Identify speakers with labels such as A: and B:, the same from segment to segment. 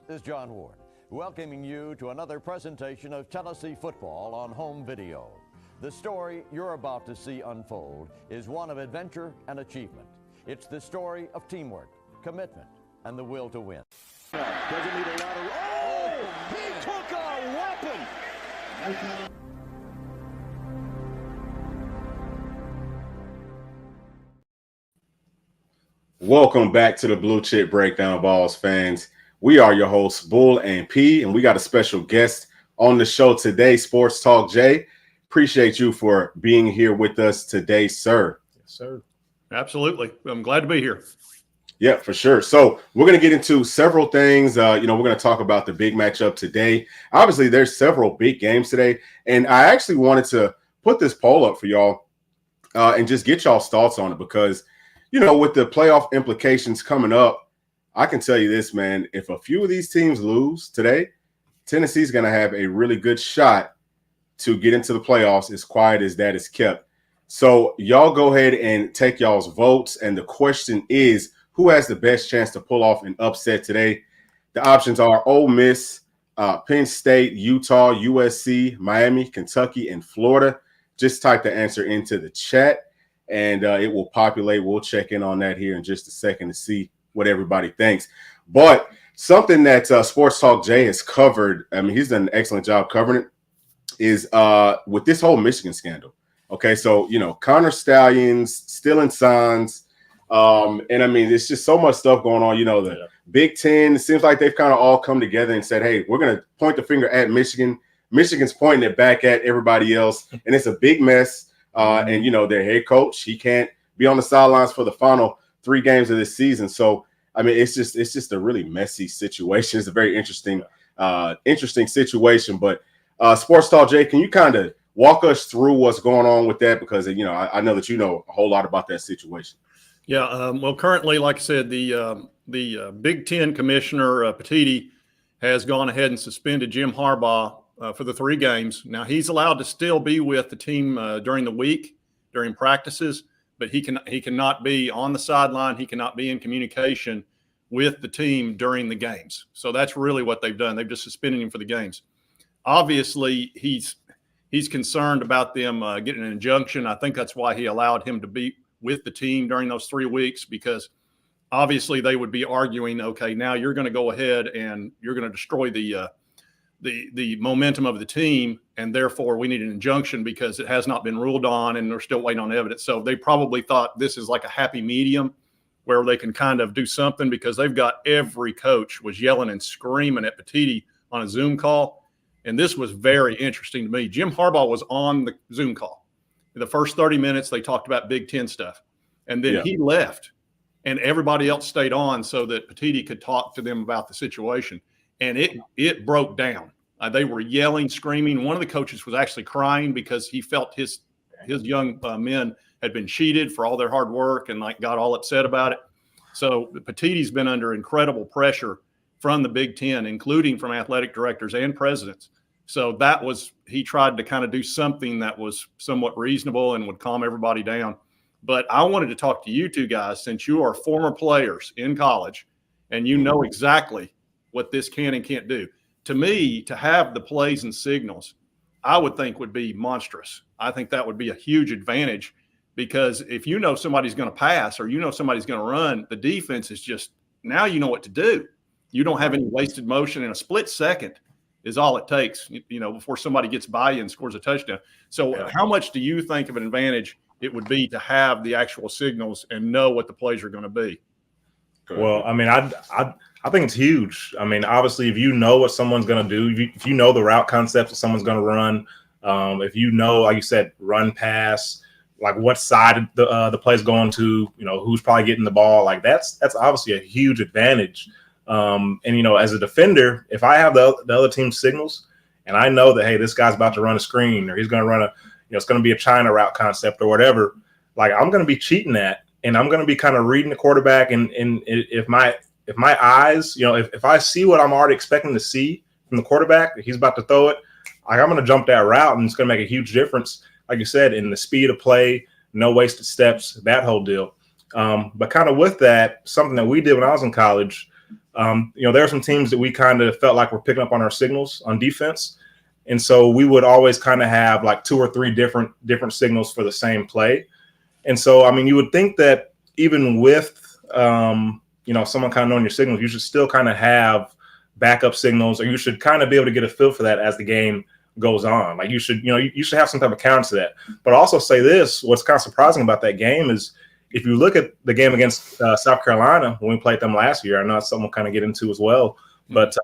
A: This is John Ward, welcoming you to another presentation of Tennessee football on home video. The story you're about to see unfold is one of adventure and achievement. It's the story of teamwork, commitment, and the will to win.
B: Doesn't need a lot of... Oh! He took a weapon!
C: Welcome back to the Blue Chip Breakdown, Vols fans. We are your hosts, Bull and P, and we got a special guest on the show today, Sports Talk Jay. Appreciate you for being here with us today, sir.
D: Yes, sir. Absolutely. I'm glad to be here.
C: Yeah, for sure. So we're going to get into several things. We're going to talk about the big matchup today. Obviously, there's several big games today, and I actually wanted to put this poll up for y'all and just get y'all's thoughts on it because, with the playoff implications coming up, I can tell you this, man, if a few of these teams lose today, Tennessee's going to have a really good shot to get into the playoffs as quiet as that is kept. So y'all go ahead and take y'all's votes. And the question is, who has the best chance to pull off an upset today? The options are Ole Miss, Penn State, Utah, USC, Miami, Kentucky, and Florida. Just type the answer into the chat and it will populate. We'll check in on that here in just a second to see what everybody thinks. But something that Sports Talk Jay has covered, he's done an excellent job covering it, is with this whole Michigan scandal. Okay, so, Connor Stallions, stealing signs, and there's just so much stuff going on. The Big Ten, it seems like they've kind of all come together and said, hey, we're going to point the finger at Michigan. Michigan's pointing it back at everybody else, and it's a big mess. And, their head coach, he can't be on the sidelines for the final 3 games of this season. So, it's just a really messy situation. It's a very interesting situation. But Sports Talk Jay, can you kind of walk us through what's going on with that? Because, I know that you know a whole lot about that situation.
D: Yeah. Well, currently, like I said, the Big Ten commissioner, Petiti, has gone ahead and suspended Jim Harbaugh for the 3 games. Now, he's allowed to still be with the team during the week, during practices, but he cannot be on the sideline. He cannot be in communication with the team during the games. So that's really what they've done. They've just suspended him for the games. Obviously, he's concerned about them getting an injunction. I think that's why he allowed him to be with the team during those 3 weeks, because obviously they would be arguing, okay, now you're going to go ahead and you're going to destroy the momentum of the team, and therefore we need an injunction because it has not been ruled on and they're still waiting on evidence. So they probably thought this is like a happy medium where they can kind of do something, because they've got every coach was yelling and screaming at Petiti on a Zoom call. And this was very interesting to me. Jim Harbaugh was on the Zoom call. In the first 30 minutes, they talked about Big Ten stuff. And then he left and everybody else stayed on so that Petiti could talk to them about the situation. And it broke down. They were yelling, screaming. One of the coaches was actually crying because he felt his young men had been cheated for all their hard work and got all upset about it. So Petiti's been under incredible pressure from the Big Ten, including from athletic directors and presidents. So he tried to kind of do something that was somewhat reasonable and would calm everybody down. But I wanted to talk to you two guys, since you are former players in college and you know exactly what this can and can't do. To me, to have the plays and signals, I would think would be monstrous. I think that would be a huge advantage, because if you know somebody's going to pass or somebody's going to run, the defense is just, now you know what to do. You don't have any wasted motion. In a split second is all it takes, before somebody gets by you and scores a touchdown. So how much do you think of an advantage it would be to have the actual signals and know what the plays are going to be?
E: Well, I think it's huge. Obviously, if you know what someone's going to do, if you know the route concepts that someone's going to run, if you know, like you said, run, pass, like what side the play's going to, who's probably getting the ball, that's obviously a huge advantage. And as a defender, if I have the other team's signals and I know that, hey, this guy's about to run a screen, or he's going to run it's going to be a China route concept or whatever, I'm going to be cheating that. And I'm going to be kind of reading the quarterback, and if my eyes, if I see what I'm already expecting to see from the quarterback, he's about to throw it, I'm going to jump that route, and it's going to make a huge difference, like you said, in the speed of play, no wasted steps, that whole deal. But kind of with that, something that we did when I was in college, There are some teams that we kind of felt like were picking up on our signals on defense. And so we would always kind of have like 2 or 3 different signals for the same play. And so, I mean, you would think that even with, someone kind of knowing your signals, you should still kind of have backup signals, or you should kind of be able to get a feel for that as the game goes on. Like you should have some type of counter to that. But I'll also say this, what's kind of surprising about that game is if you look at the game against South Carolina when we played them last year, I know that's something we'll kind of get into as well, but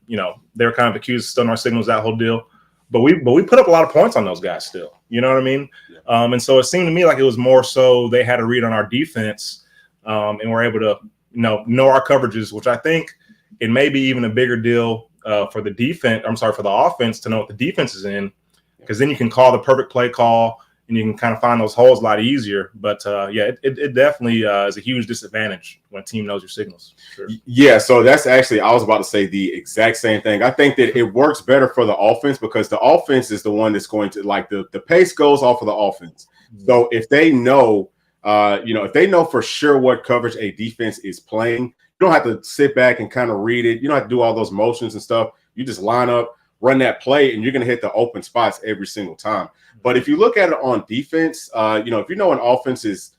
E: they were kind of accused of stealing our signals, that whole deal. But we put up a lot of points on those guys still. You know what I mean? Yeah. And so it seemed to me like it was more so they had a read on our defense, and were able to know our coverages, which I think it may be even a bigger deal for the offense to know what the defense is in, because then you can call the perfect play call and you can kind of find those holes a lot easier. But it definitely is a huge disadvantage when a team knows your signals. Sure.
C: Yeah, so that's actually, I was about to say the exact same thing. I think that it works better for the offense because the offense is the one that's going to, like, the pace goes off of the offense. So if they know, if they know for sure what coverage a defense is playing, you don't have to sit back and kind of read it. You don't have to do all those motions and stuff. You just line up, run that play, and you're going to hit the open spots every single time. But if you look at it on defense, if you know an offense is,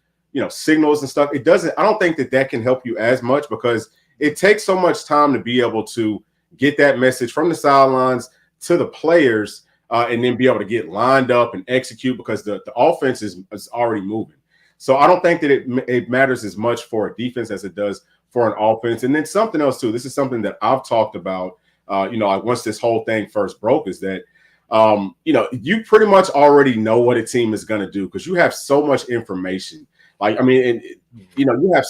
C: signals and stuff, I don't think that can help you as much because it takes so much time to be able to get that message from the sidelines to the players and then be able to get lined up and execute because the offense is already moving. So I don't think that it matters as much for a defense as it does for an offense. And then something else too, this is something that I've talked about, once this whole thing first broke, is that, you pretty much already know what a team is going to do because you have so much information. Like, I mean, you have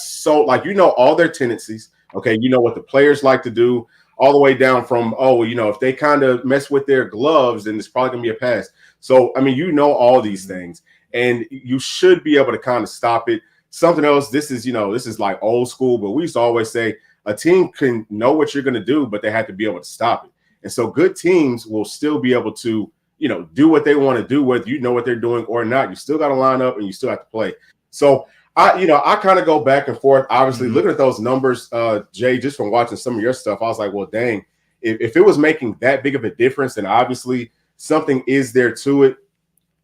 C: all their tendencies. Okay. You know what the players like to do all the way down from, if they kind of mess with their gloves, then it's probably going to be a pass. So, I mean, all these things and you should be able to kind of stop it. Something else, this is like old school, but we used to always say a team can know what you're going to do, but they have to be able to stop it. And so good teams will still be able to, do what they want to do, whether you know what they're doing or not. You still got to line up and you still have to play. So I kind of go back and forth. Obviously, looking at those numbers, Jay, just from watching some of your stuff, I was like, well, dang, if it was making that big of a difference, then obviously something is there to it.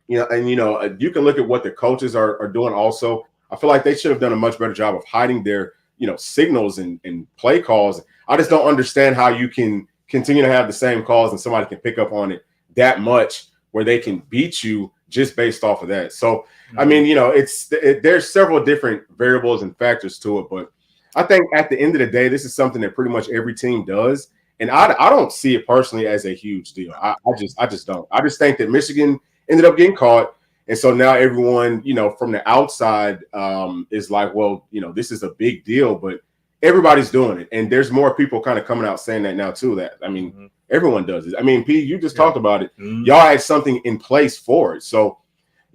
C: You can look at what the coaches are doing also. I feel like they should have done a much better job of hiding their, signals and play calls. I just don't understand how you can continue to have the same calls and somebody can pick up on it that much where they can beat you just based off of that. So, I mean, there's several different variables and factors to it, but I think at the end of the day, this is something that pretty much every team does. And I don't see it personally as a huge deal. I just don't. I just think that Michigan ended up getting caught. And so now everyone, from the outside is like, well, this is a big deal, but everybody's doing it. And there's more people kind of coming out saying that now too, that, I mean, everyone does it. I mean, P, you just talked about it. Y'all had something in place for it. So,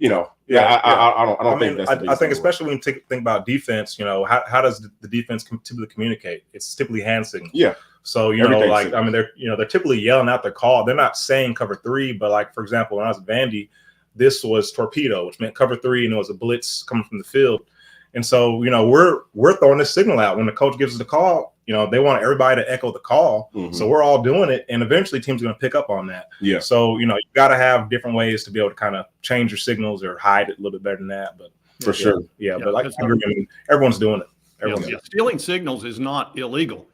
C: I don't think that's
E: I think especially when you think about defense, how does the defense typically communicate? It's typically hand signals.
C: Yeah.
E: So, they're typically yelling out their call. They're not saying cover 3, but like, for example, when I was at Vandy, this was torpedo, which meant cover 3, and it was a blitz coming from the field. And so, we're throwing this signal out when the coach gives us the call. They want everybody to echo the call. So we're all doing it, and eventually teams are going to pick up on that. Yeah. So, you got to have different ways to be able to kind of change your signals or hide it a little bit better than that. But
C: for sure.
E: Yeah. But like, everyone's doing it.
D: Stealing signals is not illegal.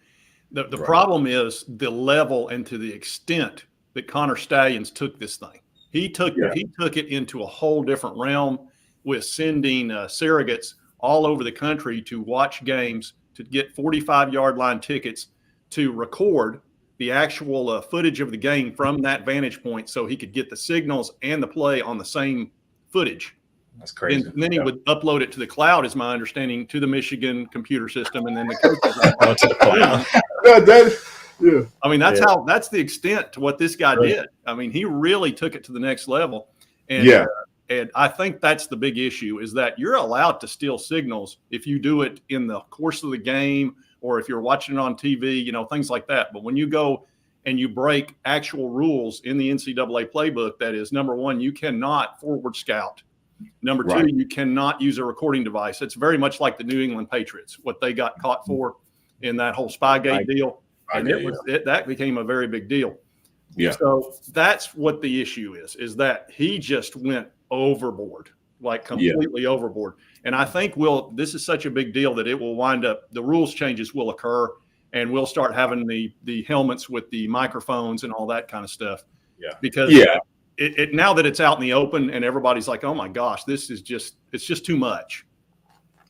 D: The problem is the level and to the extent that Connor Stallions took this thing. He took it into a whole different realm with sending surrogates all over the country to watch games, to get 45-yard line tickets, to record the actual footage of the game from that vantage point so he could get the signals and the play on the same footage.
E: That's crazy.
D: And then he would upload it to the cloud, is my understanding, to the Michigan computer system, and then the coaches to the cloud. Yeah. I mean, that's the extent to what this guy did. I mean, he really took it to the next level. And and I think that's the big issue, is that you're allowed to steal signals if you do it in the course of the game or if you're watching it on TV, things like that. But when you go and you break actual rules in the NCAA playbook, that is, number one, you cannot forward scout. Number two, you cannot use a recording device. It's very much like the New England Patriots, what they got caught for. in that whole Spygate deal. And that became a very big deal.
C: Yeah.
D: So that's what the issue is that he just went overboard, like completely overboard. And I think this is such a big deal that it will wind up, the rules changes will occur, and we'll start having the helmets with the microphones and all that kind of stuff.
E: Yeah.
D: Because it now that it's out in the open and everybody's like, oh my gosh, it's just too much.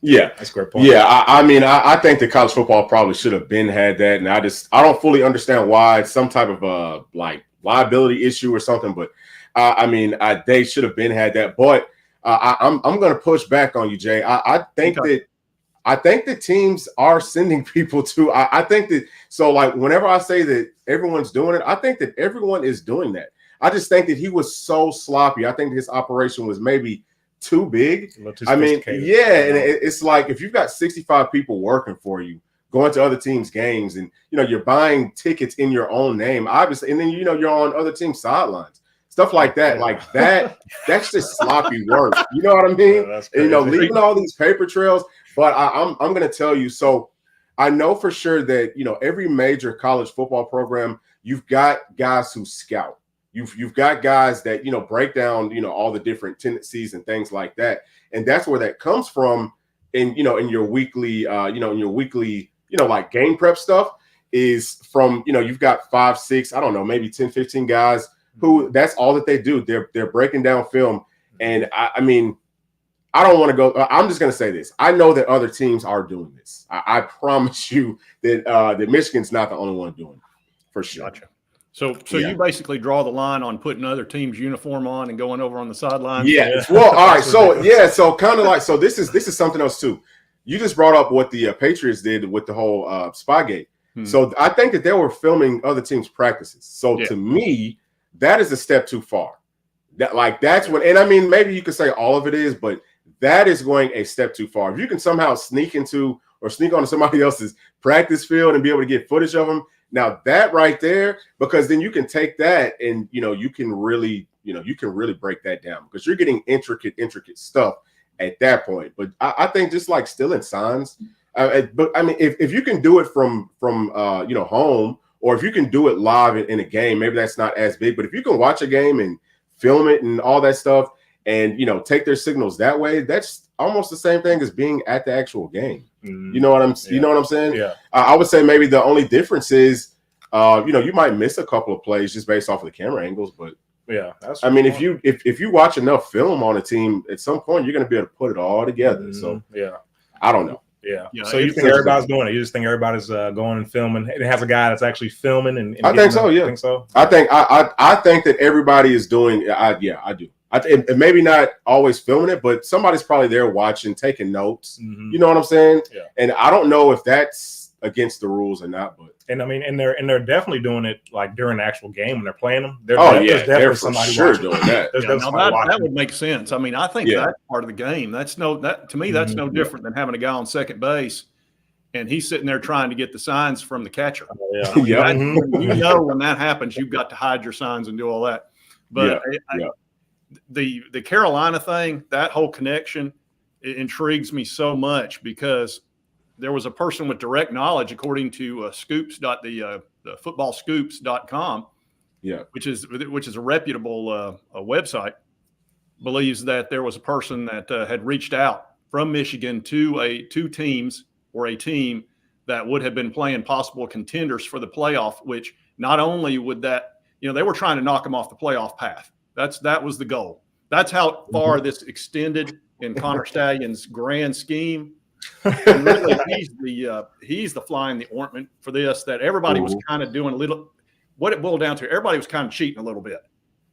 C: Yeah,
E: that's a great point.
C: Yeah, I think that college football probably should have had that, and I don't fully understand why. It's some type of like liability issue or something, but they should have had that. But I'm going to push back on you, Jay. I think that teams are sending people to. I think that, so like whenever I say that everyone's doing it, I think that everyone is doing that. I just think that he was so sloppy. I think his operation was maybe too big. And it's like if you've got 65 people working for you, going to other teams' games, and you're buying tickets in your own name, obviously, and then you're on other teams' sidelines, stuff like that. Like that's just sloppy work. You know what I mean? And, leaving all these paper trails. But I'm going to tell you. So I know for sure that every major college football program, you've got guys who scout. You've got guys that break down all the different tendencies and things like that, and that's where that comes from. In your weekly like game prep stuff is from you've got 5, 6, I don't know, maybe 10, 15 guys who that's all that they do. They're breaking down film, and I don't want to go. I'm just going to say this. I know that other teams are doing this. I promise you that Michigan's not the only one doing it, for sure.
D: Gotcha. So you basically draw the line on putting other teams' uniform on and going over on the sidelines.
C: Yeah. Well, all right. So kind of like, so this is something else too. You just brought up what the Patriots did with the whole Spygate. So I think that they were filming other teams' practices. So to me, that is a step too far. That's when, and maybe you could say all of it is, but that is going a step too far. If you can somehow sneak onto somebody else's practice field and be able to get footage of them. Now that right there, because then you can take that and you can really break that down, because you're getting intricate stuff at that point. But I think just like stealing signs, but if you can do it from home, or if you can do it live in a game, maybe that's not as big. But if you can watch a game and film it and all that stuff, and take their signals that way, that's almost the same thing as being at the actual game. You know what I'm saying?
E: Yeah.
C: I would say maybe the only difference is, you might miss a couple of plays just based off of the camera angles, but if you watch enough film on a team, at some point you're going to be able to put it all together. So I don't know.
E: Yeah. So you think everybody's doing it? You just think everybody's going and filming? It has a guy that's actually filming, and
C: I think so. Yeah.
E: I think so.
C: I think that everybody is doing. I do. And maybe not always filming it, but somebody's probably there watching, taking notes. You know what I'm saying?
E: Yeah.
C: And I don't know if that's against the rules or not, but
E: they're definitely doing it like during the actual game when they're playing them.
C: They're for sure watching. Doing that.
D: That would make sense. I think that's part of the game. That's no different than having a guy on second base and he's sitting there trying to get the signs from the catcher. When that happens, you've got to hide your signs and do all that. But the Carolina thing, that whole connection, it intrigues me so much, because there was a person with direct knowledge, according to the footballscoops.com, which is a reputable website, believes that there was a person that had reached out from Michigan to two teams or a team that would have been playing possible contenders for the playoff, which not only would that, they were trying to knock them off the playoff path. That was the goal. That's how far this extended in Connor Stallion's grand scheme. And really, he's the fly in the ointment for this. That everybody was kind of doing a little. What it boiled down to, everybody was kind of cheating a little bit.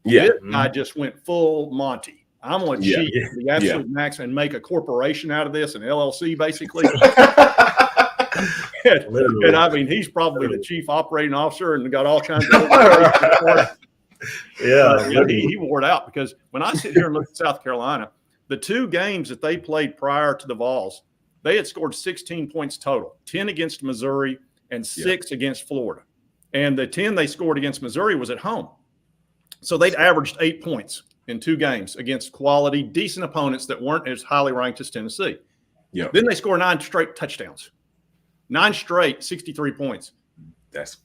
C: Yeah,
D: I just went full Monty. I'm going to cheat the absolute max and make a corporation out of this, an LLC, basically. and he's probably the chief operating officer and got all kinds of. He wore it out, because when I sit here and look at South Carolina, the two games that they played prior to the Vols, they had scored 16 points total, 10 against Missouri and 6 against Florida. And the 10 they scored against Missouri was at home. So they'd averaged 8 points in 2 games against quality, decent opponents that weren't as highly ranked as Tennessee.
C: Yeah.
D: Then they scored 9 straight touchdowns. 9 straight, 63 points.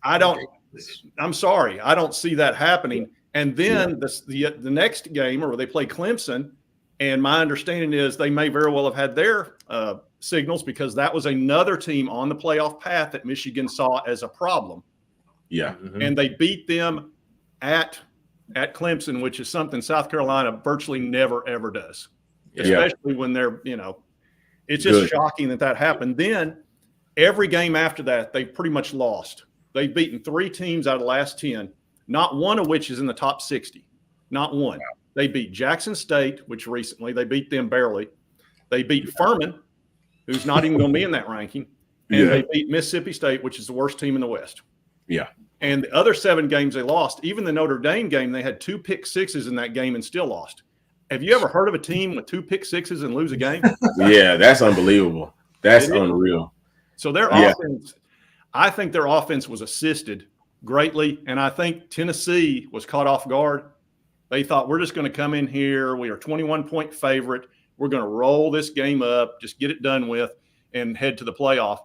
D: I'm sorry. I don't see that happening. And then the next game, or they play Clemson, and my understanding is they may very well have had their signals, because that was another team on the playoff path that Michigan saw as a problem.
C: Yeah.
D: And they beat them at Clemson, which is something South Carolina virtually never, ever does, especially when they're, it's just shocking that happened. Then every game after that, they pretty much lost. They've beaten 3 teams out of the last 10, not one of which is in the top 60. Not one. They beat Jackson State, which recently they beat them barely. They beat Furman, who's not even going to be in that ranking. And they beat Mississippi State, which is the worst team in the West.
C: Yeah.
D: And the other 7 games they lost, even the Notre Dame game, they had 2 pick-sixes in that game and still lost. Have you ever heard of a team with 2 pick-sixes and lose a game?
C: Yeah, that's unbelievable. That's unreal.
D: So their offense, I think their offense was assisted greatly, and I think Tennessee was caught off guard. They thought, we're just going to come in here. We are 21-point favorite. We're going to roll this game up, just get it done with, and head to the playoff.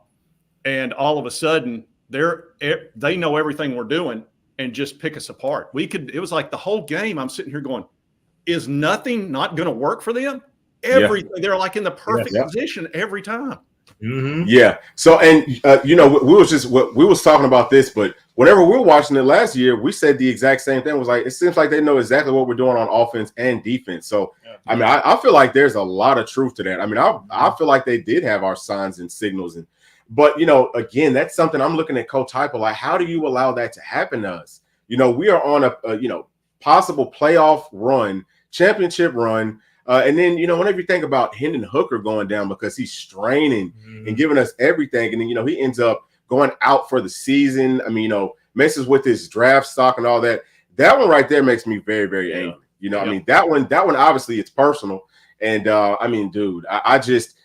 D: And all of a sudden, they know everything we're doing and just pick us apart. It was like the whole game I'm sitting here going, is nothing not going to work for them? Everything. They're like in the perfect position every time.
C: Mm-hmm. Yeah. So, and we was talking about this, but whenever we were watching it last year, we said the exact same thing. It was like, it seems like they know exactly what we're doing on offense and defense. So, I mean, I feel like there's a lot of truth to that. I mean, I feel like they did have our signs and signals, but again, that's something I'm looking at Coach Heupel, like, how do you allow that to happen to us? We are on a possible playoff run, championship run. And then, whenever you think about Hendon Hooker going down because he's straining and giving us everything, and then, he ends up going out for the season. I mean, messes with his draft stock and all that. That one right there makes me very, very angry. I mean, that one obviously it's personal. And I mean, dude, I just,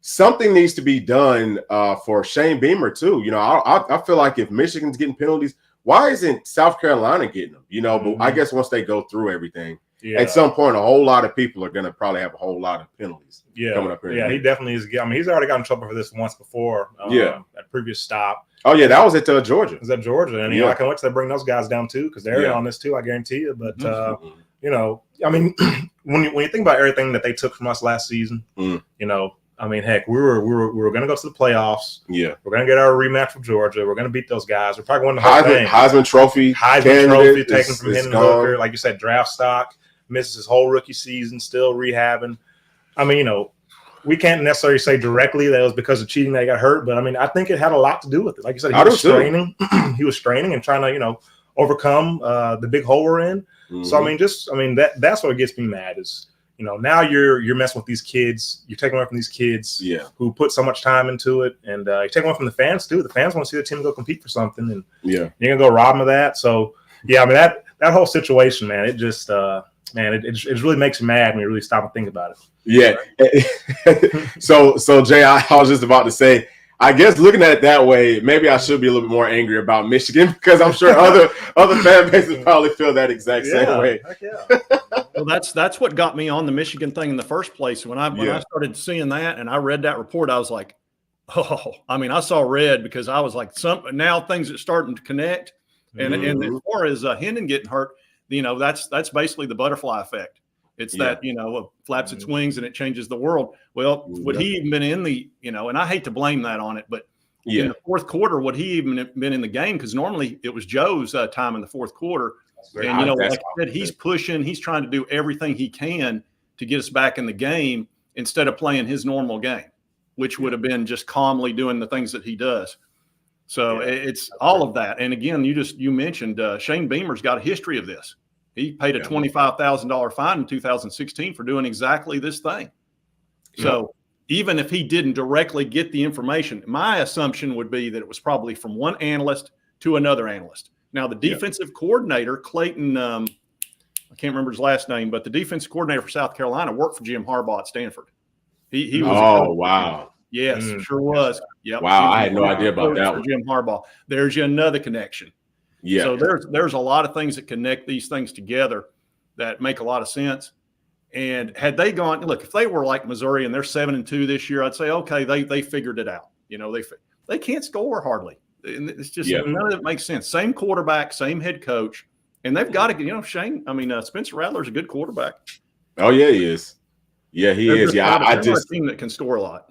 C: something needs to be done for Shane Beamer too. I feel like if Michigan's getting penalties, why isn't South Carolina getting them? But I guess once they go through everything, at some point, a whole lot of people are going to probably have a whole lot of penalties coming up here.
E: Yeah, he definitely is. I mean, he's already gotten in trouble for this once before. At previous stop.
C: Oh, yeah, that was at Georgia.
E: It was at Georgia. And, I can let they bring those guys down, too, because they're in on this, too, I guarantee you. But, I mean, when you think about everything that they took from us last season, I mean, heck, we were going to go to the playoffs. Yeah. We're going to get our rematch with Georgia. We're going to beat those guys. We're probably going to whole thing.
C: Heisman Trophy
E: taken from Hendon Hooker. Like you said, draft stock. Misses his whole rookie season, still rehabbing. I mean, we can't necessarily say directly that it was because of cheating that he got hurt, but I mean, I think it had a lot to do with it. Like you said, he was straining. He was straining and trying to, overcome the big hole we're in. Mm-hmm. So that's what gets me mad is, now you're messing with these kids. You're taking away from these kids who put so much time into it, and you're taking away from the fans too. The fans want to see the team go compete for something, and you're gonna go rob them of that. So I mean that whole situation, man, it just. Man, it really makes me mad when you really stop and think about it.
C: Yeah. So Jay, I was just about to say, I guess looking at it that way, maybe I should be a little bit more angry about Michigan because I'm sure other fan bases probably feel that exact same way.
D: Heck yeah. Well, that's what got me on the Michigan thing in the first place. When I started seeing that and I read that report, I was like, oh, I mean, I saw red because I was like, now things are starting to connect. And as far as Hendon getting hurt, that's basically the butterfly effect. It's that, it flaps its wings and it changes the world. Well, would he even been in the, and I hate to blame that on it, but in the fourth quarter, would he even been in the game? Because normally it was Joe's time in the fourth quarter. And, like I said, he's pushing, he's trying to do everything he can to get us back in the game instead of playing his normal game, which would have been just calmly doing the things that he does. So it's all of that. And again, you mentioned Shane Beamer's got a history of this. He paid a $25,000 fine in 2016 for doing exactly this thing. So even if he didn't directly get the information, my assumption would be that it was probably from one analyst to another analyst. Now, the defensive coordinator, Clayton, I can't remember his last name, but the defensive coordinator for South Carolina worked for Jim Harbaugh at Stanford. He was.
C: Oh, wow.
D: Yes, sure was. Yep.
C: Wow, I had no idea about that one.
D: Jim Harbaugh. There's another connection. Yeah. So there's a lot of things that connect these things together that make a lot of sense. And had they gone, look, if they were like Missouri and they're 7-2 this year, I'd say, okay, they figured it out. they can't score hardly. And it's just none of it makes sense. Same quarterback, same head coach, and they've got to. Spencer Rattler's a good quarterback.
C: Oh yeah, he is. Yeah, he is. Yeah,
D: I just a team that can score a lot.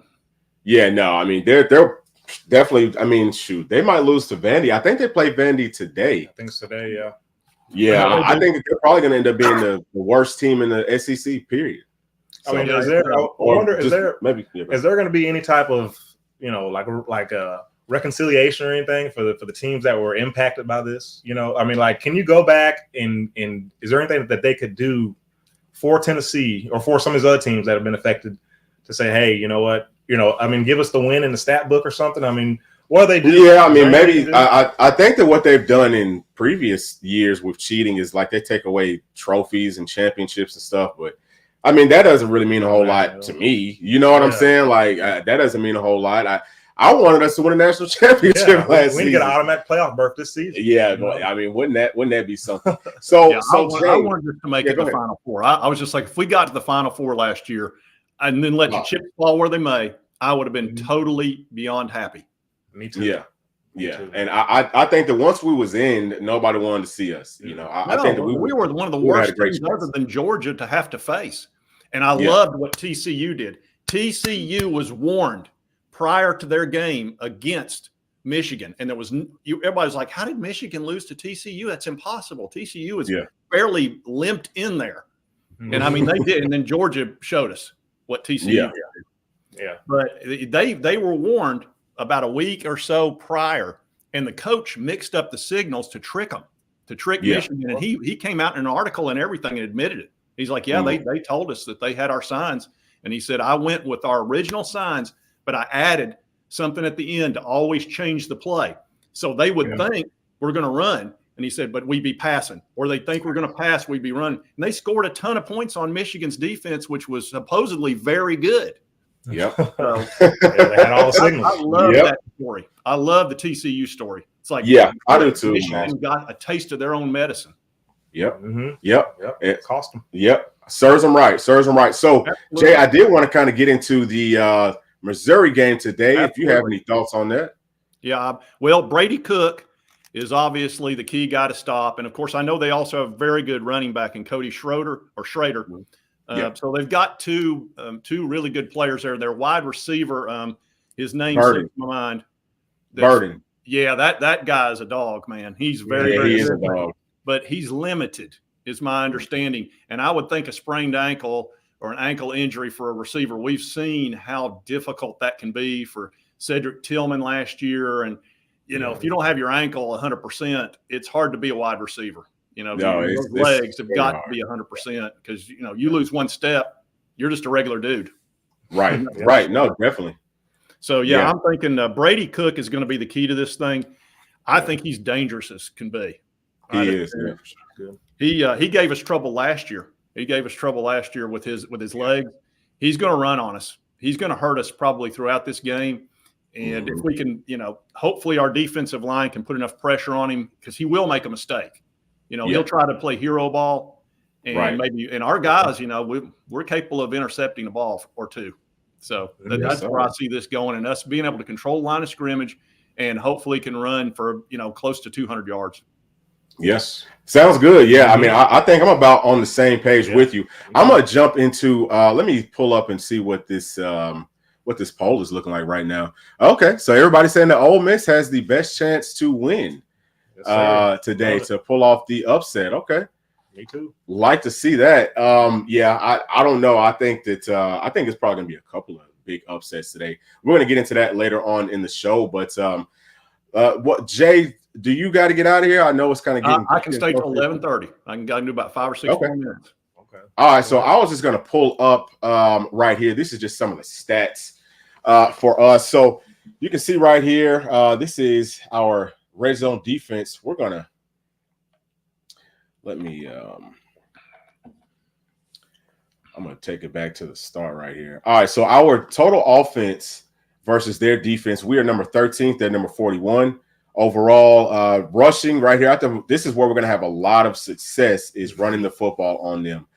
C: Yeah, no, I mean they're definitely. I mean, shoot, they might lose to Vandy. I think they play Vandy today.
E: I think it's today. Yeah.
C: Yeah, I think they're probably going to end up being the worst team in the SEC. Period.
E: So, I mean, is there going to be any type of like a reconciliation or anything for the teams that were impacted by this? I mean, like, can you go back and is there anything that they could do for Tennessee or for some of these other teams that have been affected to say, hey, you know what, I mean, give us the win in the stat book or something? I mean, what do they do?
C: Yeah, I mean, maybe I think that what they've done in previous years with cheating is like they take away trophies and championships and stuff. But I mean, that doesn't really mean a whole lot to me. You know what I'm saying? Like that doesn't mean a whole lot. I wanted us to win a national championship last season.
E: We get an automatic playoff berth this season.
C: Yeah, I mean, wouldn't that be something? So,
D: I wanted just to make it the Final Four. I was just like, if we got to the Final Four last year and then let the chips fall where they may, I would have been totally beyond happy.
E: Me too.
C: Yeah. Too. And I think that once we was in, nobody wanted to see us. I think that we were one of the worst teams
D: other than Georgia to have to face. And I loved what TCU did. TCU was warned prior to their game against Michigan. And everybody was like, how did Michigan lose to TCU? That's impossible. TCU is barely limped in there. And I mean, they did. And then Georgia showed us what TCU did.
E: Yeah.
D: But they were warned about a week or so prior, and the coach mixed up the signals to trick them, to trick Michigan. And he came out in an article and everything and admitted it. He's like, they told us that they had our signs. And he said, I went with our original signs, but I added something at the end to always change the play. So they would think we're going to run. And he said, but we'd be passing. Or they think we're going to pass, we'd be running. And they scored a ton of points on Michigan's defense, which was supposedly very good.
C: Yep.
E: So, they had all the signals.
D: I love that story. I love the TCU story. It's like,
C: I do too.
D: Michigan got a taste of their own medicine.
C: Yep.
E: Yep. It cost them.
C: Yep. Serves them right. So, absolutely. Jay, I did want to kind of get into the Missouri game today. If you have any thoughts on that. Yeah.
D: Well, Brady Cook is obviously the key guy to stop. And, of course, I know they also have very good running back in Cody Schrader. So they've got two really good players there. Their wide receiver, his name slips my mind.
C: Burden.
D: Yeah, that guy is a dog, man. He's very
C: he is a dog.
D: But he's limited, is my understanding. And I would think a sprained ankle or an ankle injury for a receiver, we've seen how difficult that can be for Cedric Tillman last year. And, if you don't have your ankle 100%, it's hard to be a wide receiver. Those legs have got to be 100% because, you lose one step, you're just a regular dude.
C: Right. Right. No, definitely.
D: So, I'm thinking Brady Cook is going to be the key to this thing. I think he's dangerous as can be.
C: He is.
D: Yeah. He gave us trouble last year. With his legs. He's going to run on us. He's going to hurt us probably throughout this game. And if we can, hopefully our defensive line can put enough pressure on him because he will make a mistake. He'll try to play hero ball, and and our guys, we're capable of intercepting a ball or two. So that's where I see this going, and us being able to control line of scrimmage and hopefully can run for, close to 200 yards.
C: Yes. Sounds good. Yeah. I mean, I think I'm about on the same page with you. I'm going to jump into, let me pull up and see what this poll is looking like right now. Okay. So everybody's saying that Ole Miss has the best chance to win today to pull off the upset. Okay.
E: Me too.
C: Like to see that. I don't know. I think it's probably gonna be a couple of big upsets today. We're gonna get into that later on in the show. But what, Jay, do you got to get out of here? I know it's kind of getting.
D: I can stay till 11:30. I can do about 5 or 6 more minutes.
C: Okay. All right. So I was just gonna pull up right here. This is just some of the stats for us. So you can see right here. This is our red zone defense. We're gonna I'm gonna take it back to the start right here. All right, so our total offense versus their defense, we are number 13th, they're number 41 overall. Rushing right here, I think this is where we're gonna have a lot of success is running the football on them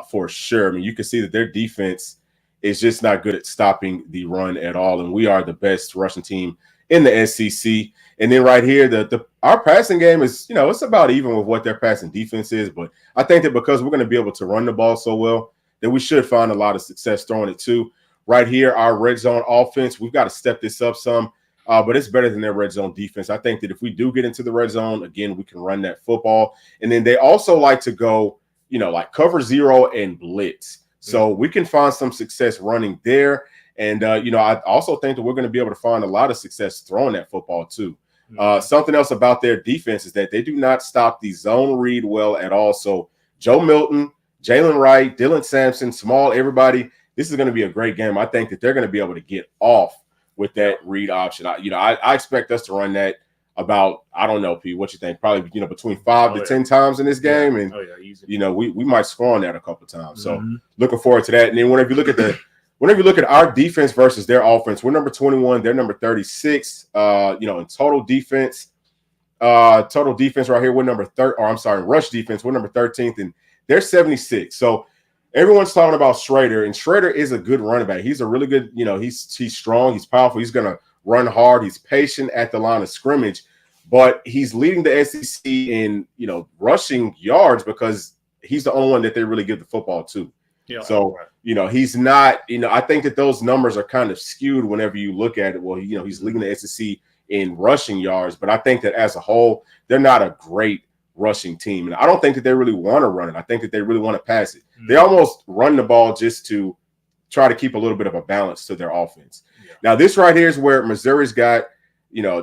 C: for sure. I mean, you can see that their defense is just not good at stopping the run at all, and we are the best rushing team in the SEC. And then right here, our passing game is, it's about even with what their passing defense is. But I think that because we're going to be able to run the ball so well, that we should find a lot of success throwing it too. Right here, our red zone offense, we've got to step this up some. But it's better than their red zone defense. I think that if we do get into the red zone, again, we can run that football. And then they also like to go, like cover zero and blitz. So we can find some success running there. And, I also think that we're going to be able to find a lot of success throwing that football too. Something else about their defense is that they do not stop the zone read well at all. So Joe Milton, Jalen Wright, Dylan Sampson, Small, everybody, this is going to be a great game. I think that they're going to be able to get off with that read option. I expect us to run that about, I don't know, Pete, what you think? Probably, between 5 to 10 times in this game. And, we might score on that a couple times. So looking forward to that. And then whenever you look at our defense versus their offense, we're number 21, they're number 36, in total defense. Total defense right here, we're number rush defense, we're number 13th, and they're 76. So everyone's talking about Schrader, and Schrader is a good running back. He's a really good, he's strong, he's powerful, he's going to run hard, he's patient at the line of scrimmage, but he's leading the SEC in, rushing yards because he's the only one that they really give the football to. Yeah. So, he's not, I think that those numbers are kind of skewed whenever you look at it. Well, he's leading the SEC in rushing yards, but I think that as a whole, they're not a great rushing team. And I don't think that they really want to run it. I think that they really want to pass it. They almost run the ball just to try to keep a little bit of a balance to their offense. Yeah. Now, this right here is where Missouri's got,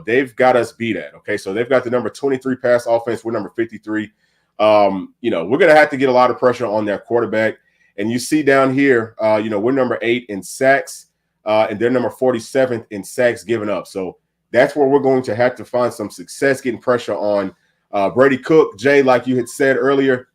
C: they've got us beat at. Okay, so they've got the number 23 pass offense. We're number 53. We're going to have to get a lot of pressure on their quarterback. And you see down here, we're number 8 in sacks, and they're number 47th in sacks given up. So that's where we're going to have to find some success getting pressure on Brady Cook. Jay, like you had said earlier,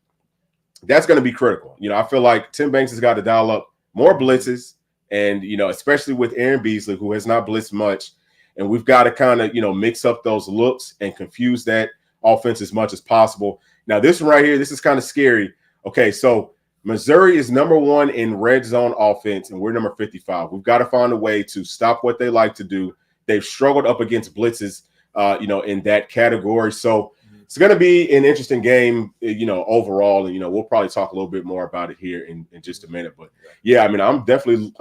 C: that's going to be critical. I feel like Tim Banks has got to dial up more blitzes, and, especially with Aaron Beasley, who has not blitzed much. And we've got to kind of, mix up those looks and confuse that offense as much as possible. Now, this one right here, this is kind of scary. Okay, so Missouri is number 1 in red zone offense, and we're number 55. We've got to find a way to stop what they like to do. They've struggled up against blitzes, in that category. So it's going to be an interesting game, overall. And, we'll probably talk a little bit more about it here in just a minute. But, yeah, I'm definitely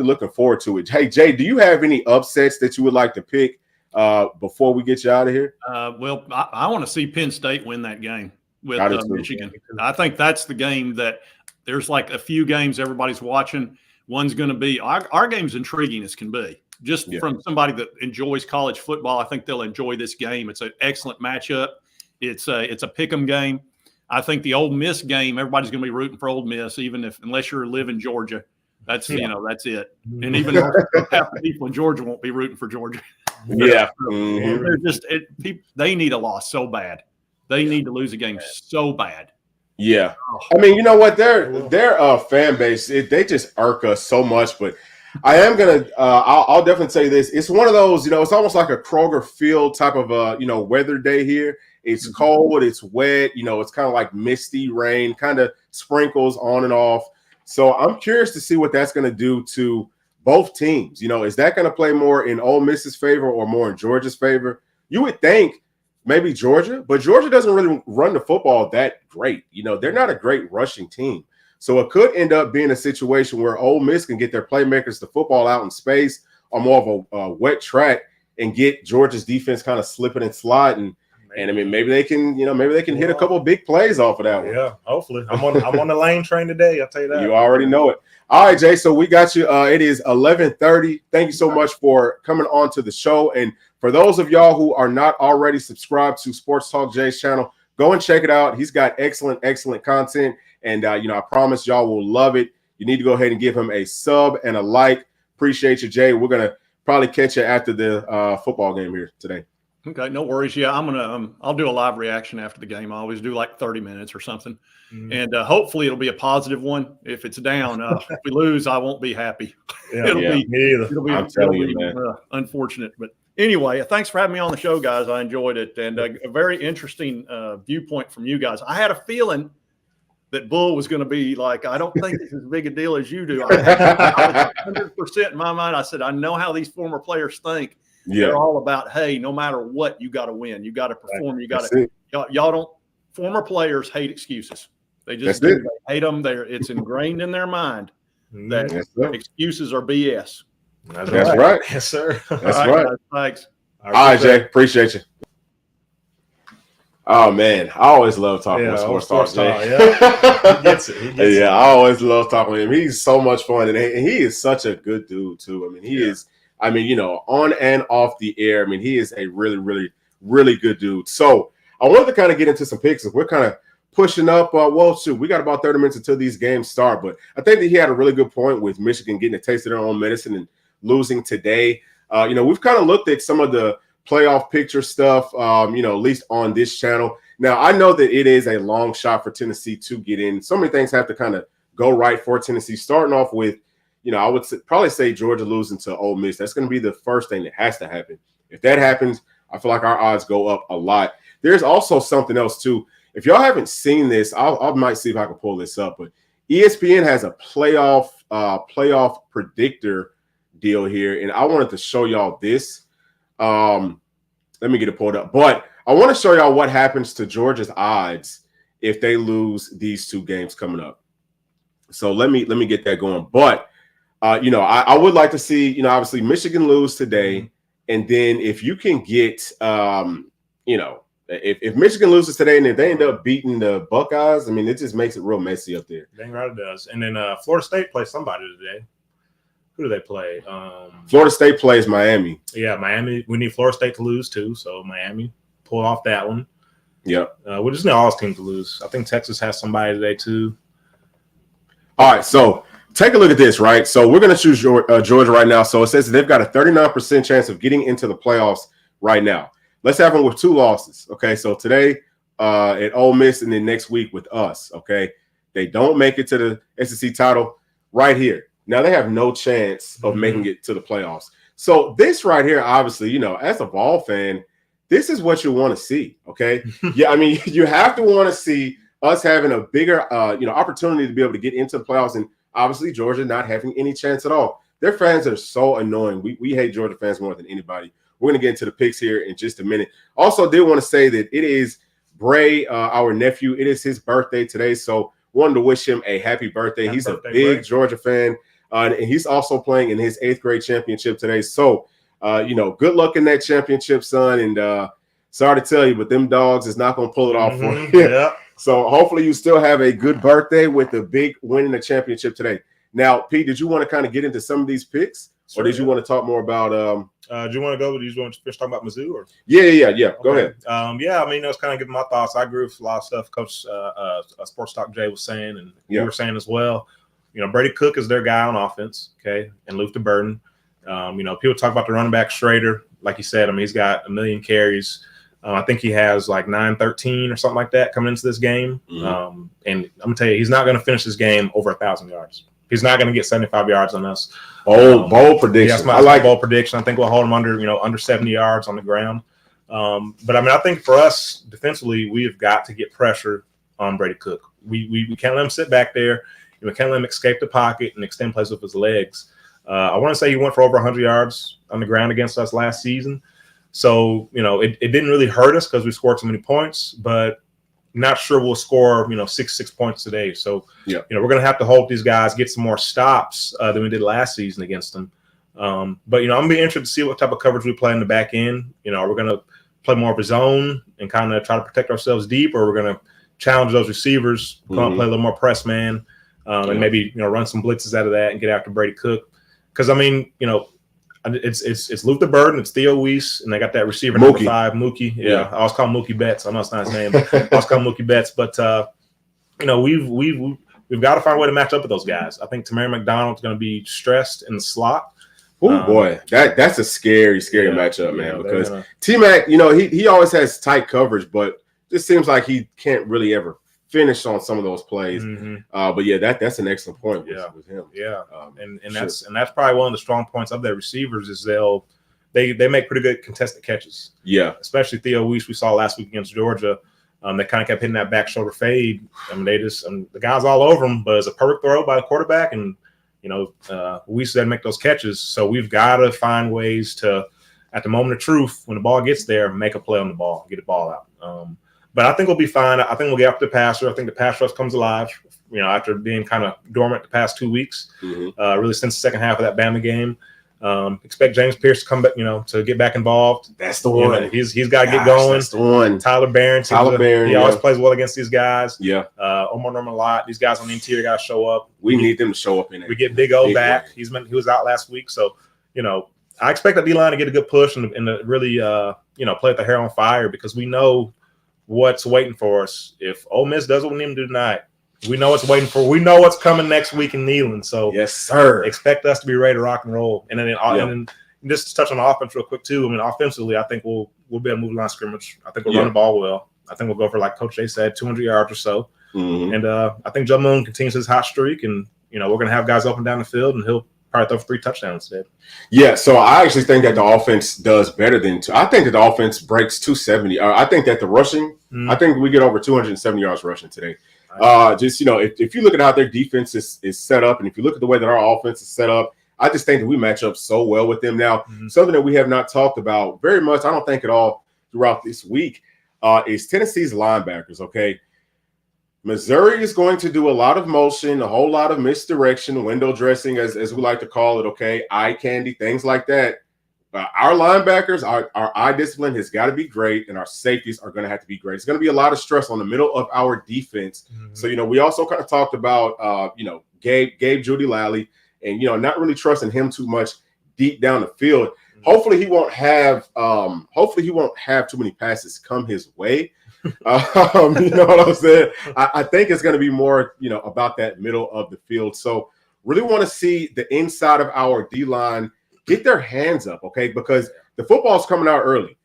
C: looking forward to it. Hey, Jay, do you have any upsets that you would like to pick before we get you out of here?
D: Well, I want to see Penn State win that game with Michigan. I think that's the game that there's like a few games everybody's watching. One's going to be our game's intriguing as can be. Just from somebody that enjoys college football, I think they'll enjoy this game. It's an excellent matchup. It's a pick'em game. I think the Ole Miss game, everybody's going to be rooting for Ole Miss, unless you live in Georgia. That's that's it. And even half the people in Georgia won't be rooting for Georgia.
C: Yeah,
D: they're just they need a loss so bad. They need to lose a game so bad.
C: Yeah, you know what? Their fan base, they just irk us so much. But I am gonna, I'll definitely say this. It's one of those, it's almost like a Kroger Field type of weather day here. It's cold, it's wet, it's kind of like misty rain, kind of sprinkles on and off. So I'm curious to see what that's going to do to both teams. Is that going to play more in Ole Miss's favor or more in Georgia's favor? You would think maybe Georgia, but Georgia doesn't really run the football that great. They're not a great rushing team. So it could end up being a situation where Ole Miss can get their playmakers the football out in space on more of a wet track and get Georgia's defense kind of slipping and sliding. And maybe they can, hit a couple of big plays off of that one.
E: Yeah, hopefully. I'm on the lane train today. I'll tell you that.
C: You already know it. All right, Jay. So we got you. It is 11:30. Thank you so much for coming on to the show. And for those of y'all who are not already subscribed to Sports Talk Jay's channel, go and check it out. He's got excellent content. And, I promise y'all will love it. You need to go ahead and give him a sub and a like. Appreciate you, Jay. We're going to probably catch you after the football game here today.
D: Okay, no worries. Yeah, I'm gonna. I'll do a live reaction after the game. I always do like 30 minutes or something, and hopefully it'll be a positive one. If it's down, if we lose, I won't be happy.
E: It'll
D: be unfortunate. But anyway, thanks for having me on the show, guys. I enjoyed it, and a very interesting viewpoint from you guys. I had a feeling that Bull was going to be like, I don't think it's as big a deal as you do. I was 100% in my mind. I said, I know how these former players think.
C: Yeah.
D: They're all about, hey, no matter what, you got to win. You got to perform. You got to. Y'all don't. Former players hate excuses. They just do. They hate them. It's ingrained in their mind that excuses are BS.
C: That's right.
E: Yes, sir.
C: That's right.
D: Guys, thanks.
C: All right, Jay. Appreciate you. Oh man, I always love talking with Sports Talk, Jay.
E: He gets it.
C: I always love talking with him. He's so much fun, and he is such a good dude too. I mean, he is. I mean, on and off the air. I mean, he is a really, really, really good dude. So I wanted to kind of get into some picks. We're kind of pushing up. We got about 30 minutes until these games start, but I think that he had a really good point with Michigan getting a taste of their own medicine and losing today. We've kind of looked at some of the playoff picture stuff, at least on this channel. Now, I know that it is a long shot for Tennessee to get in. So many things have to kind of go right for Tennessee, starting off with, I would probably say Georgia losing to Ole Miss. That's going to be the first thing that has to happen. If that happens, I feel like our odds go up a lot. There's also something else, too. If y'all haven't seen this, I might see if I can pull this up. But ESPN has a playoff predictor deal here, and I wanted to show y'all this. Let me get it pulled up. But I want to show y'all what happens to Georgia's odds if they lose these two games coming up. So let me get that going. But I would like to see, obviously Michigan lose today, and then if you can get, if Michigan loses today and if they end up beating the Buckeyes, I mean, it just makes it real messy up there.
E: Dang right it does. And then Florida State plays somebody today. Who do they play?
C: Florida State plays Miami.
E: Yeah, Miami. We need Florida State to lose too, so Miami pull off that one.
C: Yep.
E: We just need all those teams to lose. I think Texas has somebody today too.
C: All right, so take a look at this, right? So we're going to choose Georgia right now. So it says they've got a 39% chance of getting into the playoffs right now. Let's have them with 2 losses, okay? So today at Ole Miss and then next week with us, okay? They don't make it to the SEC title right here. Now they have no chance of making it to the playoffs. So this right here, obviously, as a Vol fan, this is what you want to see, okay? Yeah, I mean, you have to want to see us having a bigger, opportunity to be able to get into the playoffs, and obviously Georgia not having any chance at all. Their fans are so annoying. We hate Georgia fans more than anybody. We're going to get into the picks here in just a minute. Also, did want to say that it is Bray, our nephew. It is his birthday today, so wanted to wish him a happy birthday. He's a big Georgia fan. And he's also playing in his 8th grade championship today. So, good luck in that championship, son. And sorry to tell you, but them dogs is not going to pull it off for you.
E: Yeah.
C: So hopefully you still have a good birthday with a big win in the championship today. Now, Pete, did you want to kind of get into some of these picks? Or did you want to talk more about
E: do you want to go? Do you want to finish talking about Mizzou? Or?
C: Yeah. Go ahead.
E: I mean, I was kind of giving my thoughts. I agree with a lot of stuff Coach Sports Talk Jay was saying, and you were saying as well. Brady Cook is their guy on offense, okay, and Luther Burden. People talk about the running back Schrader. Like you said, I mean, he's got 1 million carries. I think he has like 913 or something like that coming into this game. And I'm going to tell you, he's not going to finish this game over 1,000 yards. He's not going to get 75 yards on us.
C: Bold prediction.
E: Yeah, I like bold prediction. I think we'll hold him under 70 yards on the ground. But I mean, I think for us defensively, we have got to get pressure on Brady Cook. We can't let him sit back there. We can't let him escape the pocket and extend plays with his legs. I want to say he went for over 100 yards on the ground against us last season. So, it didn't really hurt us because we scored so many points, but not sure we'll score, 6 points today. So, we're going to have to hold these guys, get some more stops than we did last season against them. But, I'm going to be interested to see what type of coverage we play in the back end. We're going to play more of a zone and kind of try to protect ourselves deep, or we're going to challenge those receivers, come out, play a little more press man, and maybe, run some blitzes out of that and get after Brady Cook. Because, I mean, it's Luther Burden, it's Theo Weiss, and they got that receiver number 5, Mookie. Yeah, I always call him Mookie Betts. I know it's not his name, but I always call him Mookie Betts. But we've got to find a way to match up with those guys. I think Tamari McDonald's going to be stressed in the slot.
C: Oh boy, that's a scary matchup, man. Because T-Mac, he always has tight coverage, but it seems like he can't really ever finish on some of those plays. But yeah, that's an excellent point with him.
E: Yeah, and that's probably one of the strong points of their receivers is they make pretty good contested catches. Yeah, especially Theo Weiss we saw last week against Georgia. They kind of kept hitting that back shoulder fade. I mean, the guys all over him, but it's a perfect throw by the quarterback, and Weiss didn't make those catches. So we've got to find ways to at the moment of truth, when the ball gets there, make a play on the ball, get the ball out. But I think we'll be fine. I think we'll get up the passer. I think the pass rush comes alive, after being kind of dormant the past 2 weeks, really since the second half of that Bama game. Expect James Pierce to come back, to get back involved.
C: That's the one.
E: He's got to get going.
C: That's the one.
E: Tyler Barron. He always plays well against these guys.
C: Yeah.
E: Omar Norman a lot. These guys on the interior got to show up.
C: We need them to show up in it.
E: We get Big O back. He was out last week, so I expect that D-line to get a good push and to really play with the hair on fire, because we know what's waiting for us. If Ole Miss does what we need them to do tonight, we know what's waiting for. We know what's coming next week in Neyland. So
C: yes, sir.
E: Expect us to be ready to rock and roll. And then just to touch on the offense real quick too. I mean, offensively, I think we'll be able to move the line of scrimmage. I think we'll run the ball well. I think we'll go for, like Coach Jay said, 200 yards or so. And I think Joe Moon continues his hot streak, and we're going to have guys up and down the field, and he'll probably throw for 3 touchdowns instead. Yeah,
C: so I actually think that the offense does better than I think that the offense breaks 270. I think that the rushing, I think we get over 270 yards rushing today. If you look at how their defense is set up, and if you look at the way that our offense is set up, I just think that we match up so well with them. Now, something that we have not talked about very much, I don't think at all throughout this week, is Tennessee's linebackers, okay? Missouri is going to do a lot of motion, a whole lot of misdirection, window dressing, as we like to call it, okay? Eye candy, things like that. Our linebackers, our eye discipline has got to be great, and our safeties are going to have to be great. It's going to be a lot of stress on the middle of our defense. So, we also kind of talked about, Gabe Judy Lally, and, not really trusting him too much deep down the field. Hopefully he won't have too many passes come his way. You know what I'm saying? I think it's going to be more, about that middle of the field. So really want to see the inside of our D-line get their hands up, okay? Because the football's coming out early.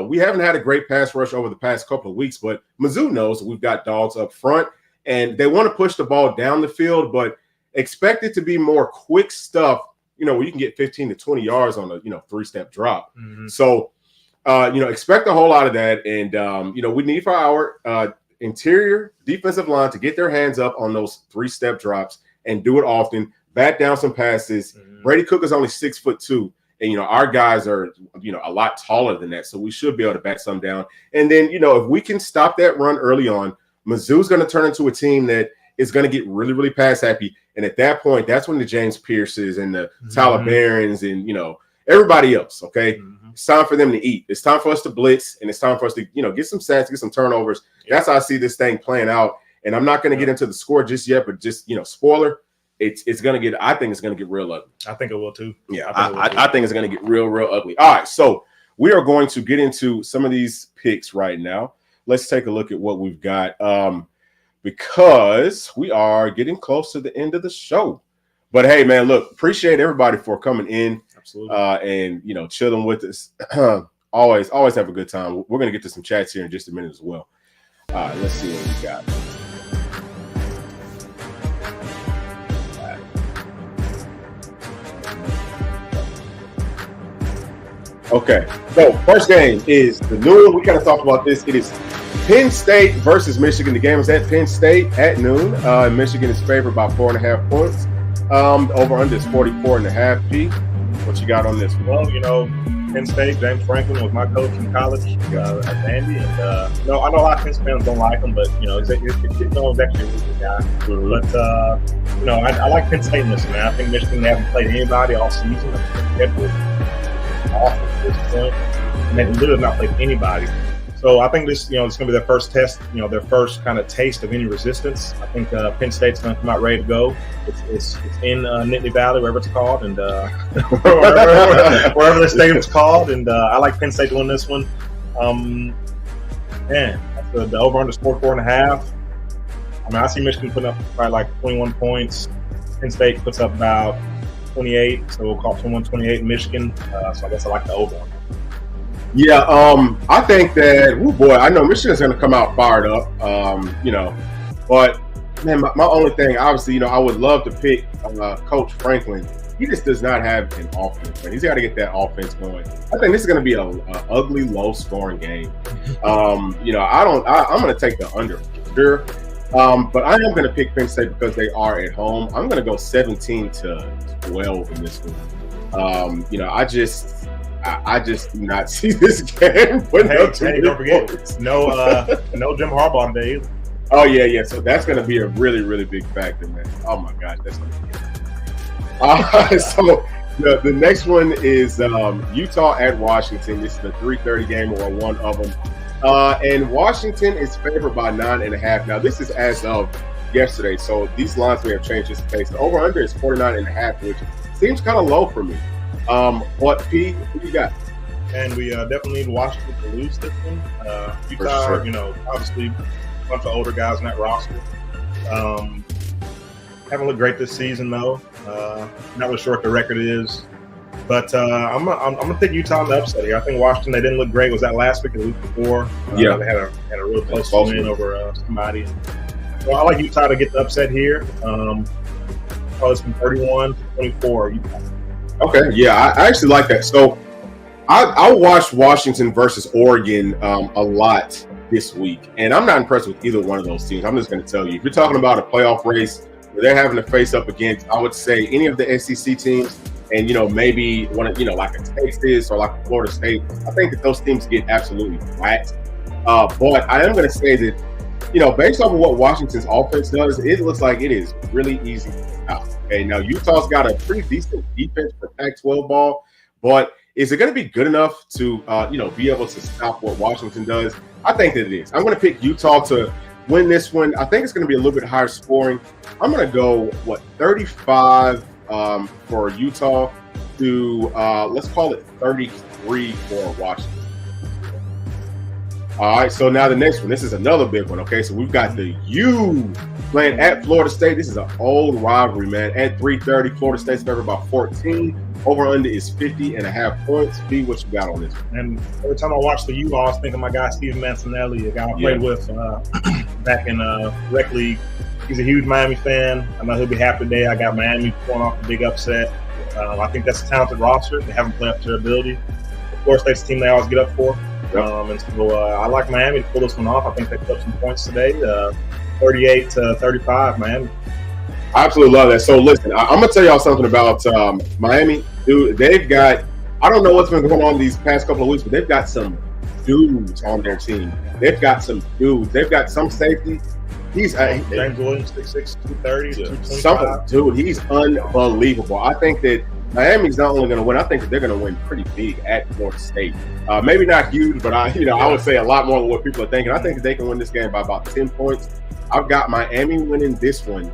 C: We haven't had a great pass rush over the past couple of weeks, but Mizzou knows that we've got dogs up front, and they want to push the ball down the field, but expect it to be more quick stuff, where you can get 15 to 20 yards on a, 3-step drop. So, expect a whole lot of that. And, we need for our interior defensive line to get their hands up on those 3-step drops and do it often, bat down some passes. Brady Cook is only 6'2", and, our guys are, a lot taller than that. So we should be able to bat some down. And then, if we can stop that run early on, Mizzou's going to turn into a team that is going to get really, really pass happy. And at that point, that's when the James Pierces and the Tyler Barons and, everybody else, okay? It's time for them to eat. It's time for us to blitz, and it's time for us to, get some sacks, get some turnovers. That's how I see this thing playing out. And I'm not going to get into the score just yet, but just, spoiler, it's going to get – I think it's going to get real ugly.
E: I think it will too.
C: Yeah, I think it's going to get real, real ugly. All right, so we are going to get into some of these picks right now. Let's take a look at what we've got. Because we are getting close to the end of the show. But hey, man, look, appreciate everybody for coming in.
E: Absolutely.
C: And, chilling with us. always have a good time. We're going to get to some chats here in just a minute as well. All right, let's see what we got. Okay, so first game is the noon. We kind of talked about this. It is Penn State versus Michigan. The game is at Penn State at noon. Michigan is favored by 4.5 points. Over under is 44.5. G, what you got on this one?
E: Well, Penn State, James Franklin was my coach in college at Vandy. And, I know a lot of Penn fans don't like him, but, he's actually a really good guy. But, I like Penn State in this, man. I think Michigan haven't played anybody all season. I think awful at this point. And they literally not played anybody. So I think this, it's going to be their first test, their first kind of taste of any resistance. I think Penn State's going to come out ready to go. It's in Nittany Valley, wherever it's called, and wherever the stadium's called. And I like Penn State to win this one. The over-under is 44.5. I see Michigan putting up probably like 21 points. Penn State puts up about 28, so we'll call it 21-28 in Michigan. So I guess I like the over.
C: Yeah, I think that, I know Michigan's going to come out fired up, but, man, my only thing, obviously, I would love to pick Coach Franklin. He just does not have an offense, man. He's got to get that offense going. I think this is going to be an ugly, low-scoring game. I'm going to take the under for sure, but I am going to pick Penn State because they are at home. I'm going to go 17-12 in this one. I just do not see this game.
E: Hey, don't forget, no Jim Harbaugh today either.
C: Oh, yeah. So that's going to be a really, really big factor, man. Oh, my gosh. That's going to be so the next one is Utah at Washington. This is the 3:30 game, or one of them. And Washington is favored by 9.5. Now, this is as of yesterday, so these lines may have changed just in case. The over-under is 49.5, which seems kind of low for me. But, P, who you got?
E: And we definitely need Washington to lose this one. Utah,
C: sure.
E: Obviously a bunch of older guys in that roster. Haven't looked great this season, though. Not really sure what the record is. But I'm gonna take Utah on the upset here. I think Washington, they didn't look great. Was that last week or the week before? They had a real close win over somebody. So I like Utah to get the upset here. Probably from 31 to 24. Utah.
C: Okay, yeah, I actually like that. So I watched Washington versus Oregon a lot this week, and I'm not impressed with either one of those teams. I'm just going to tell you, if you're talking about a playoff race where they're having to face up against, I would say, any of the SEC teams, and maybe one of like a Texas or like a Florida State, I think that those teams get absolutely flat. But I am going to say that based off of what Washington's offense does, it looks like it is really easy to stop. Okay, now Utah's got a pretty decent defense for Pac-12 ball, but is it going to be good enough to be able to stop what Washington does? I think that it is. I'm going to pick Utah to win this one. I think it's going to be a little bit higher scoring. I'm going to go 35 for Utah to let's call it 33 for Washington. All right, so now the next one. This is another big one, okay? So we've got the U playing at Florida State. This is an old rivalry, man. At 3:30, Florida State's favored by 14. Over-under is 50.5 points. B, what you got on this one?
E: And every time I watch the U, I always think of my guy, Steve Mancinelli, a guy I played with back in rec league. He's a huge Miami fan. I know he'll be happy today. I got Miami pulling off a big upset. I think that's a talented roster. They haven't played up to their ability. Florida State's a team they always get up for. And so I like Miami to pull this one off. I think they put up some points today, 38 to 35, Miami.
C: I absolutely love that. So listen, I'm going to tell y'all something about Miami. Dude, they've got, I don't know what's been going on these past couple of weeks, but they've got some dudes on their team. They've got some dudes. They've got some safety. He's
E: James Williams, 6'6", 230, 225.
C: Dude, he's unbelievable. I think that Miami's not only going to win, I think that they're going to win pretty big at Florida State. Maybe not huge, but I would say a lot more than what people are thinking. I think that they can win this game by about 10 points. I've got Miami winning this one.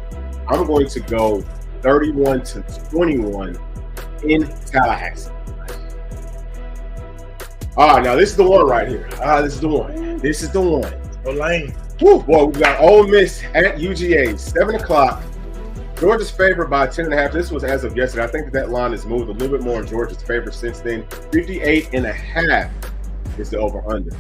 C: I'm going to go 31 to 21 in Tallahassee. All right, now this is the one right here. This is the one.
E: Lane.
C: Woo, boy, we got Ole Miss at UGA, 7 o'clock. Georgia's favored by 10.5. This was as of yesterday. I think that line has moved a little bit more in Georgia's favor since then. 58.5 is the over/under.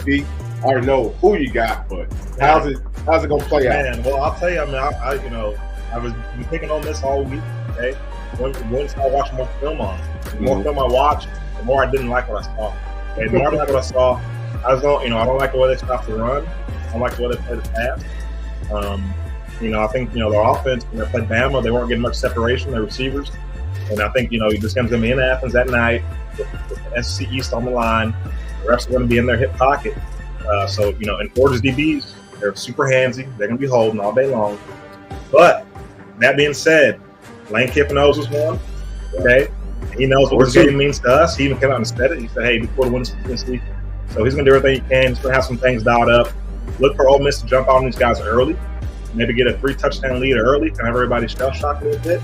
C: See, I already know who you got, but how's it gonna play out?
E: Man, well, I'll tell you. I was picking on this all week. Okay, once I watched more film on, the more film I watched, the more I didn't like what I saw. Okay, the more I didn't like what I saw, I don't like the way they stopped the run. I don't like the way they play the pass. I think, their offense, when they played Bama, they weren't getting much separation, their receivers. And I think, this game's going to be in Athens that night with the SEC East on the line. The refs are going to be in their hip pocket. And Georgia's DBs, they're super handsy. They're going to be holding all day long. But that being said, Lane Kiffin knows this one. Okay? He knows what this game means to us. He even came out and said it. He said, hey, before the win this week. So he's going to do everything he can. He's going to have some things dialed up. Look for Ole Miss to jump on these guys early. Maybe get a 3-touchdown lead early, and everybody shell-shocked a little bit.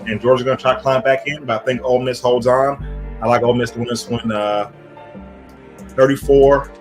E: And Georgia's going to try to climb back in, but I think Ole Miss holds on. I like Ole Miss to win this one 34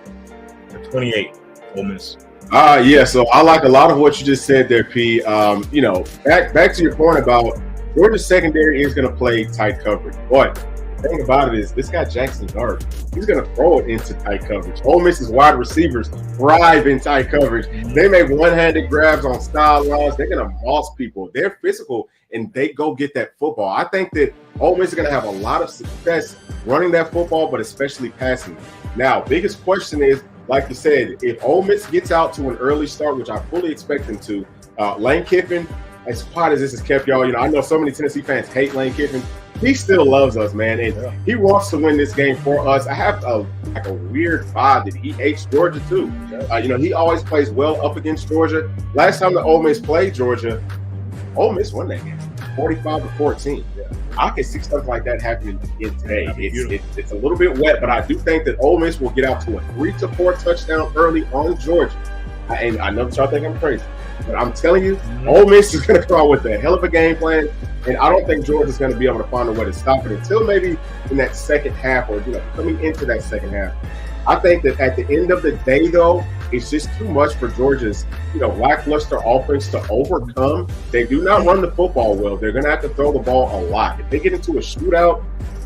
E: to 28, Ole Miss.
C: Yeah, so I like a lot of what you just said there, P. Back to your point about Georgia's secondary is going to play tight coverage. But the thing about it is this guy Jackson Dart, he's going to throw it into tight coverage. Ole Miss's wide receivers thrive in tight coverage. They make one-handed grabs on style lines. They're going to boss people. They're physical, and they go get that football. I think that Ole Miss is going to have a lot of success running that football, but especially passing. Now, biggest question is, like you said, if Ole Miss gets out to an early start, which I fully expect them to, Lane Kiffin, as hot as this has kept y'all, I know so many Tennessee fans hate Lane Kiffin. he still loves us, man, and he wants to win this game for us. I have a weird vibe that he hates Georgia too. He always plays well up against Georgia. Last time the Ole Miss played Georgia, Ole Miss won that game, 45-14. I can see stuff like that happening again today. It's a little bit wet, but I do think that Ole Miss will get out to a 3-4 touchdown early on Georgia. And I know that y'all think I'm crazy, but I'm telling you, Ole Miss is going to come out with a hell of a game plan, and I don't think Georgia's going to be able to find a way to stop it until maybe in that second half or coming into that second half. I think that at the end of the day, though, it's just too much for Georgia's lackluster offense to overcome. They do not run the football well. They're going to have to throw the ball a lot. If they get into a shootout,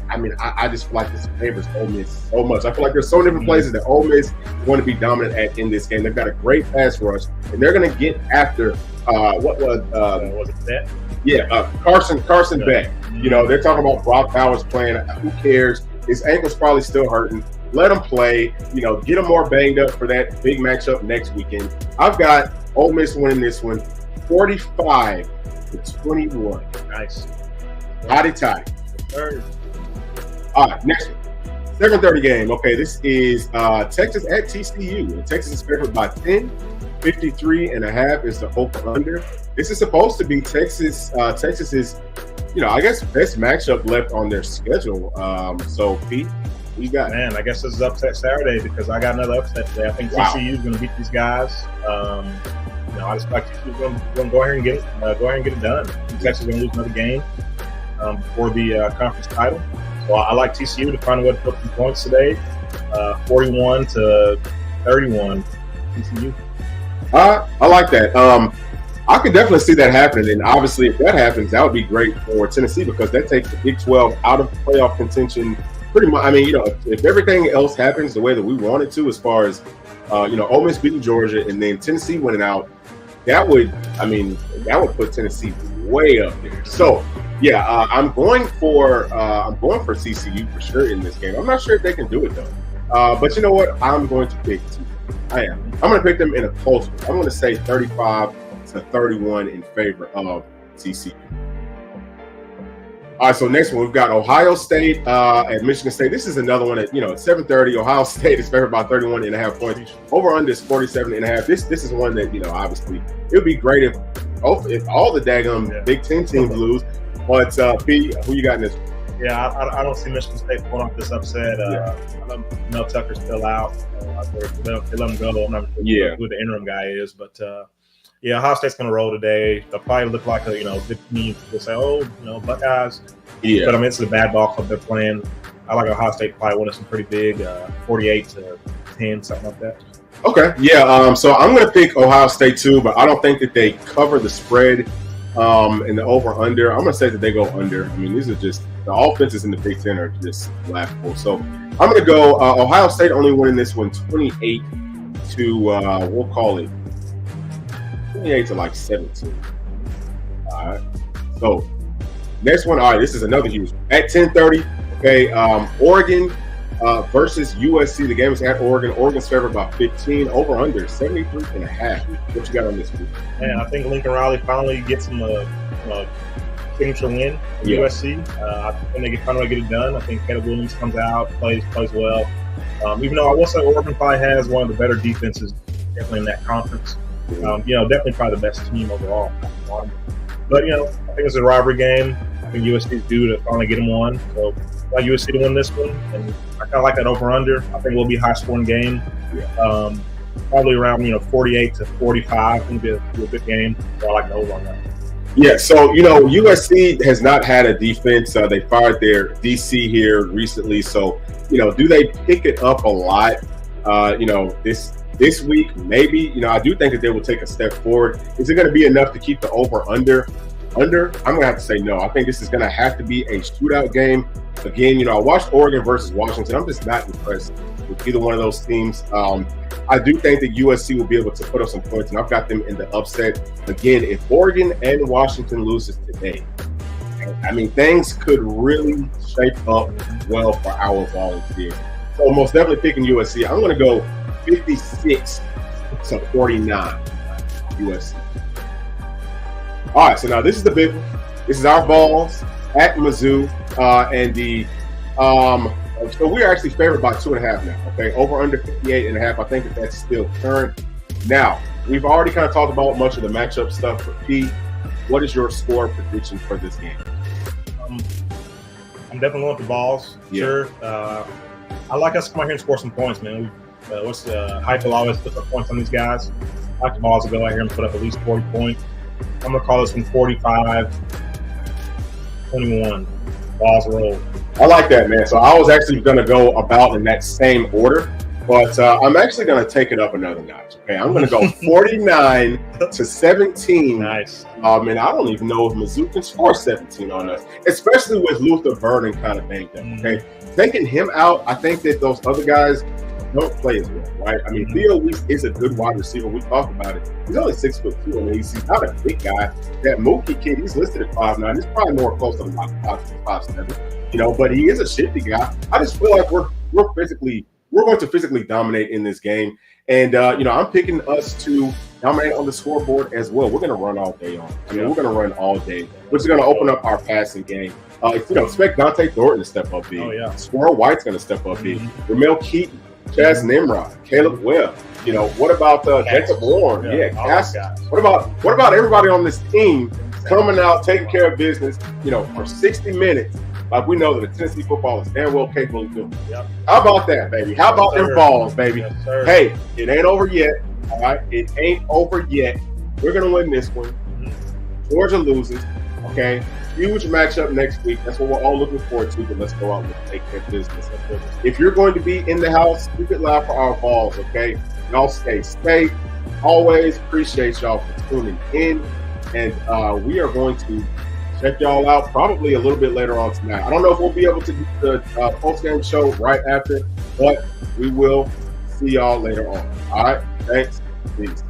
C: I just feel like this favors Ole Miss so much. I feel like there's so many different places that Ole Miss is going to be dominant at in this game. They've got a great pass rush, and they're going to get after was it Beck? Yeah, Carson Beck. They're talking about Brock Bowers playing. Who cares? His ankle's probably still hurting. Let him play. Get him more banged up for that big matchup next weekend. I've got Ole Miss winning this one, 45-21.
E: Nice.
C: Hotty toddy. All right, next one. 7:30 game. Okay, this is Texas at TCU. And Texas is favored by 10. 53.5 is the over-under. This is supposed to be Texas. Texas's, I guess, best matchup left on their schedule. So, Pete, who you got?
E: Man, I guess this is upset Saturday because I got another upset today. I think TCU is going to beat these guys. I just like TCU is going to go ahead and get it done. Texas is going to lose another game for the conference title. So I like TCU to find a way to put some points today. 41-31 TCU.
C: I like that. I could definitely see that happening. And obviously, if that happens, that would be great for Tennessee because that takes the Big 12 out of playoff contention pretty much. If everything else happens the way that we want it to, as far as, Ole Miss beating Georgia and then Tennessee winning out, that would put Tennessee way up there. So, yeah, I'm going for TCU for sure in this game. I'm not sure if they can do it though. But you know what? I'm going to pick TCU. I am. I'm going to pick them in a close one. I'm going to say 35-31 in favor of TCU. All right, so next one, we've got Ohio State at Michigan State. This is another one at 7:30. Ohio State is favored by 31.5 points. Over under is 47.5. This is one that, obviously, it would be great if all the daggum Big Ten teams lose. But, Pete, who you got in this one?
E: Yeah, I don't see Michigan State pulling off this upset. I know Mel Tucker's still out. They let him go. I'm not sure who the interim guy is. But, Ohio State's going to roll today. They'll probably look like a, good team. They'll say, Buckeyes. Yeah. But, it's the bad ball club they're playing. I like Ohio State probably winning some pretty big, 48-10, something like that.
C: Okay. Yeah. So I'm going to pick Ohio State too, but I don't think that they cover the spread and the over-under. I'm going to say that they go under. These are just – the offenses in the Big Ten are just laughable. So I'm going to go Ohio State only winning this one 28 to we'll call it 28 to like 17. All right. So next one. All right. This is another huge one. At 10:30. Okay. Oregon versus USC. The game is at Oregon. Oregon's favored by 15. Over under 73.5. What you got on this week?
E: Man, I think Lincoln Riley finally gets him a signature win for USC. I think they can finally get it done. I think Caleb Williams comes out, plays well. Even though I will say Oregon probably has one of the better defenses, definitely in that conference. Definitely probably the best team overall. But I think it's a rivalry game. I think USC is due to finally get them one. So I like USC to win this one, and I kind of like that over/under. I think it will be a high-scoring game. Probably around 48 to 45. I think it'll be a good game. So I like the over on that.
C: Yeah, so, USC has not had a defense. They fired their DC here recently. So, do they pick it up a lot, this week? Maybe. I do think that they will take a step forward. Is it going to be enough to keep the over-under? I'm going to have to say no. I think this is going to have to be a shootout game. Again, I watched Oregon versus Washington. I'm just not impressed with either one of those teams. I do think that USC will be able to put up some points, and I've got them in the upset. Again, if Oregon and Washington loses today, things could really shape up well for our Volunteers. So most definitely picking USC. I'm going to go 56 to 49 USC. All right, so now this is the big one. This is our Vols at Mizzou, so we are actually favored by 2.5 now. Okay, over under 58.5. I think that's still current. Now we've already kind of talked about much of the matchup stuff for Pete. What is your score prediction for this game?
E: I'm definitely going with the Vols.
C: Yeah.
E: Sure. I like us to come out here and score some points, man. Hype will always put up points on these guys. I like the Vols to go out here and put up at least 40 points. I'm going to call this one 45-21. Vols roll.
C: I like that, man. So I was actually going to go about in that same order, but I'm actually going to take it up another notch. Okay, I'm going to go 49-17.
E: Nice.
C: And I don't even know if Mizzou can score 17 on us, especially with Luther Burden kind of thing. Okay, taking him out, I think that those other guys don't play as well, right? I mean, Theo Weeks is a good wide receiver. We talked about it. He's only 6'2". I mean, he's not a big guy. That Mookie kid, he's listed at 5'9". He's probably more close to like 5'7", but he is a shifty guy. I just feel like we're going to physically dominate in this game. And, I'm picking us to dominate on the scoreboard as well. We're going to run all day on it. I mean, we're going to run all day, which is going to open up our passing game. Expect Dante Thornton to step up big.
E: Oh, yeah.
C: Squirrel White's going to step up big. Ramel Keaton, Chaz Nimrod, Caleb Webb. What about Jacob Warren? Yeah, Cass. What about everybody on this team coming out, taking care of business, for 60 minutes? Like we know that the Tennessee football is damn well capable of doing.
E: Yep.
C: How about that, baby? How about them balls, baby?
E: Yes, sir.
C: Hey, it ain't over yet. All right, it ain't over yet. We're gonna win this one. Georgia loses. Okay, huge matchup next week. That's what we're all looking forward to. But let's go out and take care of business. If you're going to be in the house, keep it loud for our balls. Okay, y'all stay safe. Always appreciate y'all for tuning in, and we are going to check y'all out probably a little bit later on tonight. I don't know if we'll be able to do the post-game show right after, but we will see y'all later on. All right, thanks. Peace.